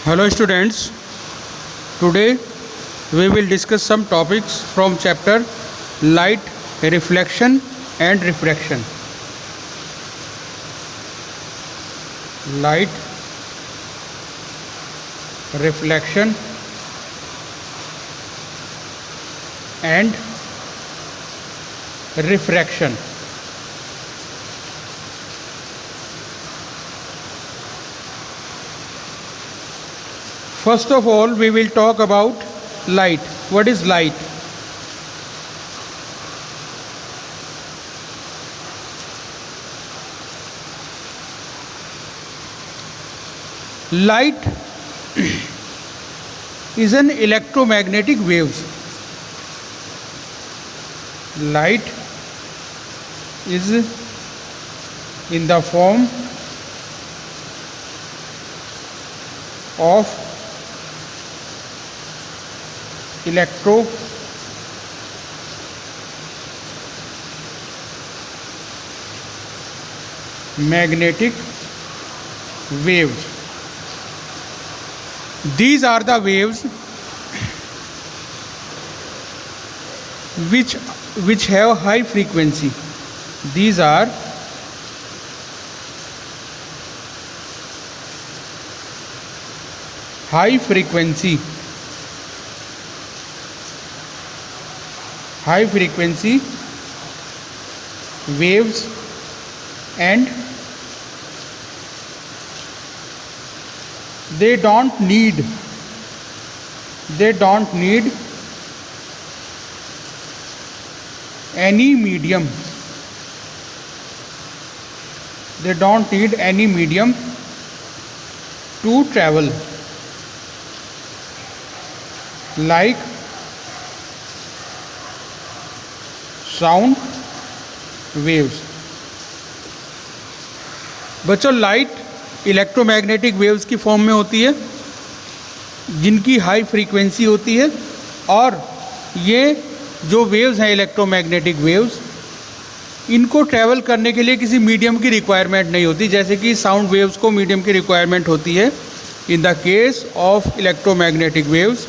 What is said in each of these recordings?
Hello students, today we will discuss some topics from chapter light reflection and refraction. Light reflection and refraction. First of all, we will talk about light. What is light? Light is an electromagnetic waves. Light is in the form of electromagnetic waves. These are the waves which have high frequency. These are high frequency waves, and they don't need any medium. They don't need any medium to travel, like sound waves. बच्चों, light electromagnetic waves की form में होती है जिनकी high frequency होती है, और ये जो वेव्स हैं इलेक्ट्रोमैग्नेटिक वेव्स, इनको ट्रैवल करने के लिए किसी मीडियम की रिक्वायरमेंट नहीं होती, जैसे कि साउंड वेव्स को मीडियम की रिक्वायरमेंट होती है. In the case of electromagnetic waves,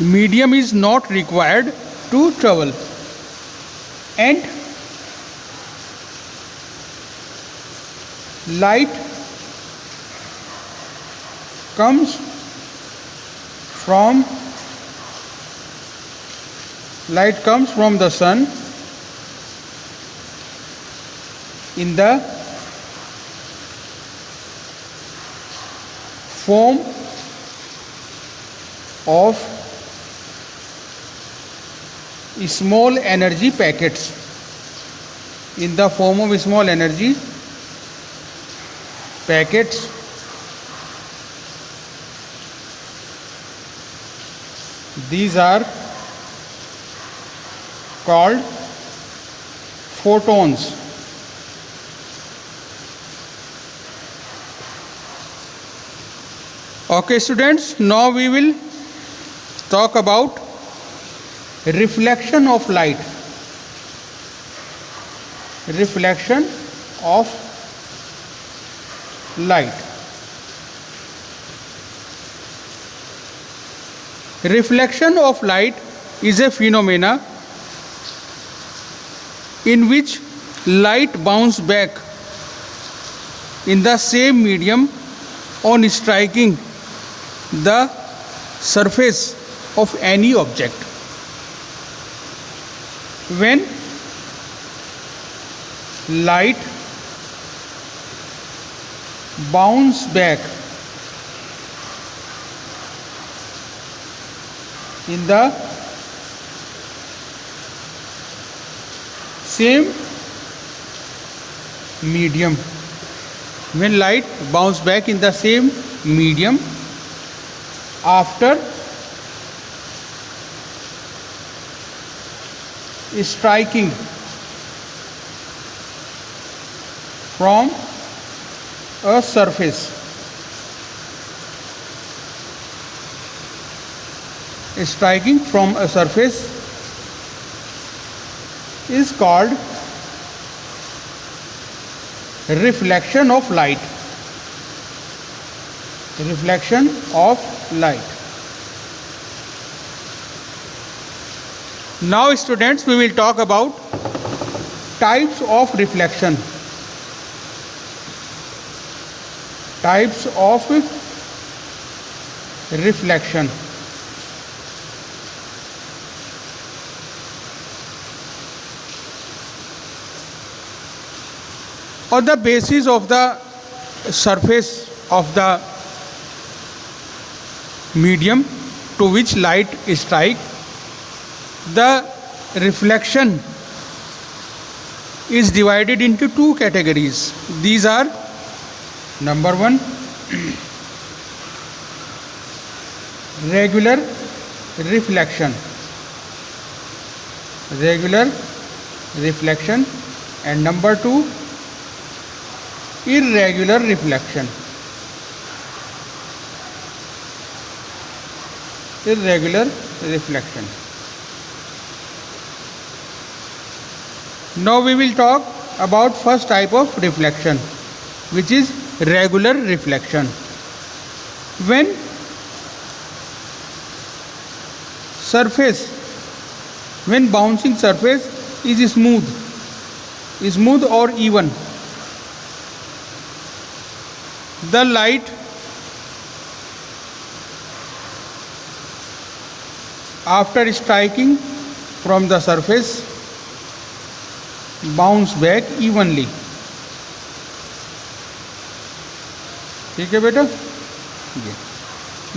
medium is not required to travel. And light comes from the sun in the form of small energy packets. In the form of small energy packets, these are called photons. Okay students, now we will talk about reflection of light. Reflection of light. Reflection of light is a phenomena in which light bounces back in the same medium on striking the surface of any object. When light bounces back in the same medium, when light bounces back in the same medium after striking from a surface, is called reflection of light. reflection of light. Now students, we will talk about types of reflection. Types of reflection. On the basis of the surface of the medium to which light strikes, the reflection is divided into two categories. These are, number one, regular reflection. Regular reflection. And number two, irregular reflection. Irregular reflection. Now we will talk about first type of reflection, which is regular reflection. When bouncing surface is smooth or even, the light after striking from the surface bounce back evenly. ठीक है बेटा,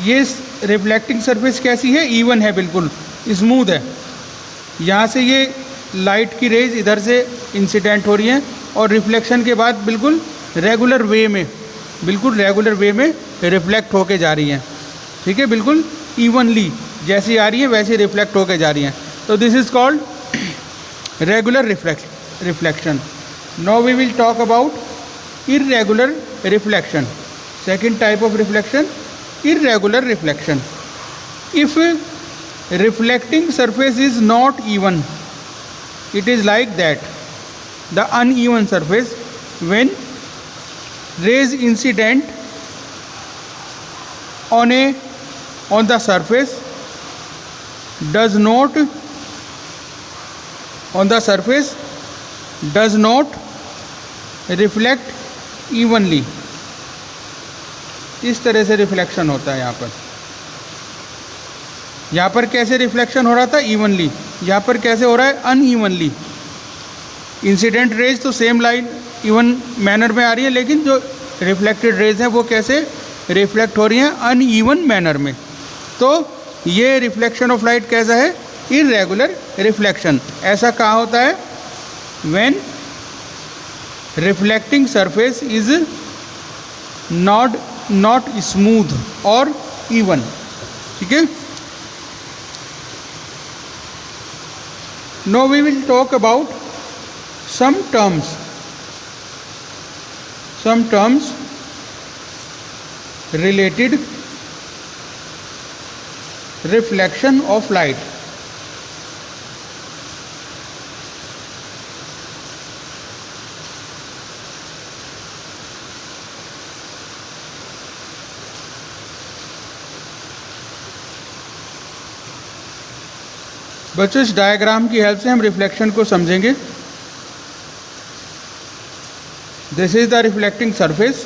ये reflecting surface कैसी है? Even है, बिल्कुल smooth है. यहाँ से ये लाइट की रेज इधर से इंसिडेंट हो रही हैं और रिफ्लेक्शन के बाद बिल्कुल रेगुलर वे में रिफ्लेक्ट होके जा रही हैं. ठीक है, बिल्कुल इवनली जैसी आ रही है वैसे रिफ्लेक्ट होके जा रही हैं. तो this is called regular reflection. Now we will talk about irregular reflection. Second type of reflection, irregular reflection. If reflecting surface is not even, it is like that, the uneven surface, when rays incident on the surface does not reflect evenly. इस तरह से reflection होता है. यहाँ पर कैसे reflection हो रहा था? इवनली. यहाँ पर कैसे हो रहा है? अनइवनली. इंसिडेंट रेज तो सेम लाइन इवन मैनर में आ रही है, लेकिन जो रिफ्लेक्टेड रेज हैं वो कैसे रिफ्लेक्ट हो रही हैं? अनइवन मैनर में. तो ये रिफ्लेक्शन ऑफ लाइट कैसा है? Irregular reflection. ऐसा कहाँ होता है? When reflecting surface is not smooth or even. ठीक है. Now we will talk about some terms related reflection of light. बच्चों, इस डायग्राम की हेल्प से हम रिफ्लेक्शन को समझेंगे. This is the reflecting surface.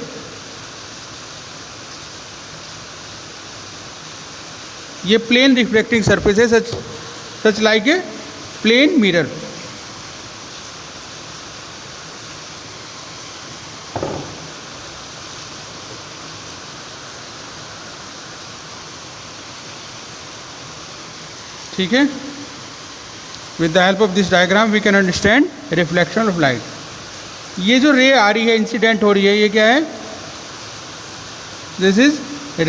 ये प्लेन रिफ्लेक्टिंग सरफेस है, such like a plane mirror. ठीक है. With the help of this diagram we can understand reflection of light. ये जो रे आ रही है, इंसिडेंट हो रही है, ये क्या है? This is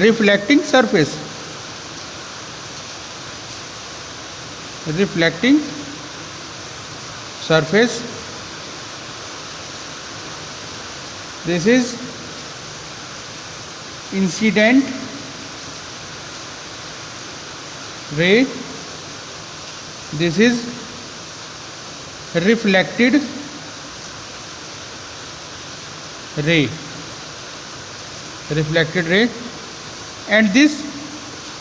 reflecting surface. Reflecting surface. This is incident ray. This is reflected ray. and this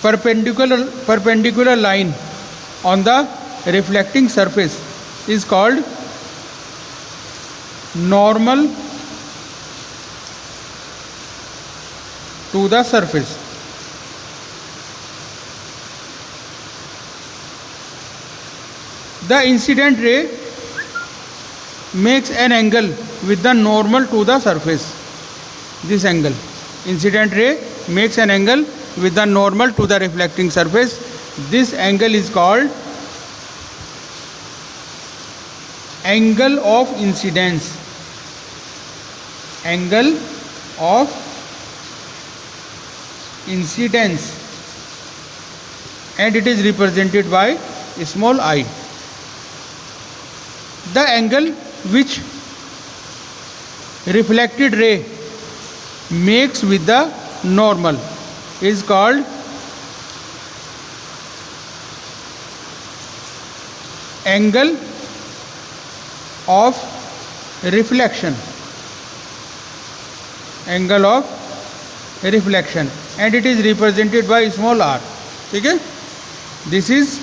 perpendicular line on the reflecting surface is called normal to the surface. The incident ray makes an angle with the normal to the surface. This angle, incident ray makes an angle with the normal to the reflecting surface. This angle is called angle of incidence. Angle of incidence, and it is represented by small I. The angle which reflected ray makes with the normal is called angle of reflection. Angle of reflection, and it is represented by small r. ठीक है, this is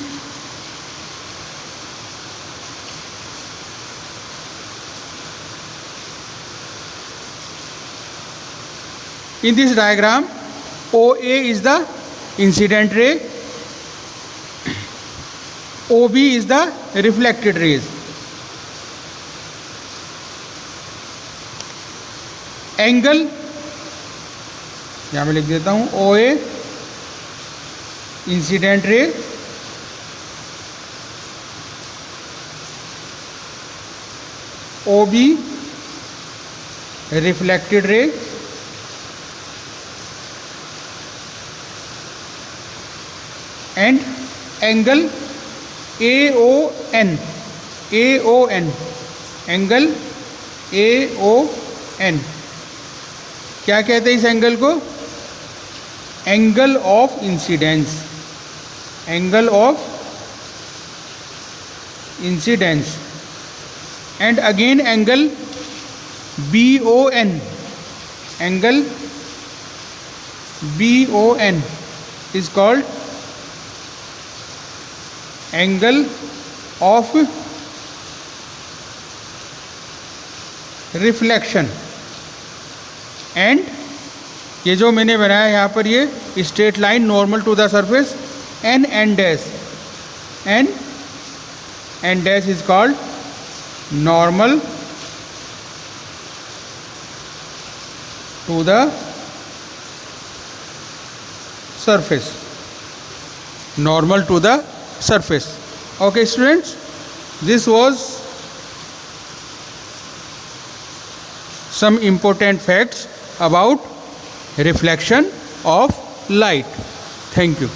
in this diagram. OA is the incident ray, OB is the reflected rays. Angle यहाँ मैं लिख देता हूँ, OA incident ray, OB reflected ray, and angle AON, angle AON क्या कहते हैं इस एंगल को? Angle of incidence. Angle of incidence. And again angle BON, angle BON is called angle of reflection. And ये जो मैंने बनाया यहाँ पर, ये straight line normal to the surface, N dash, N dash is called normal to the surface. Normal to the surface. Okay students, this was some important facts about reflection of light. Thank you.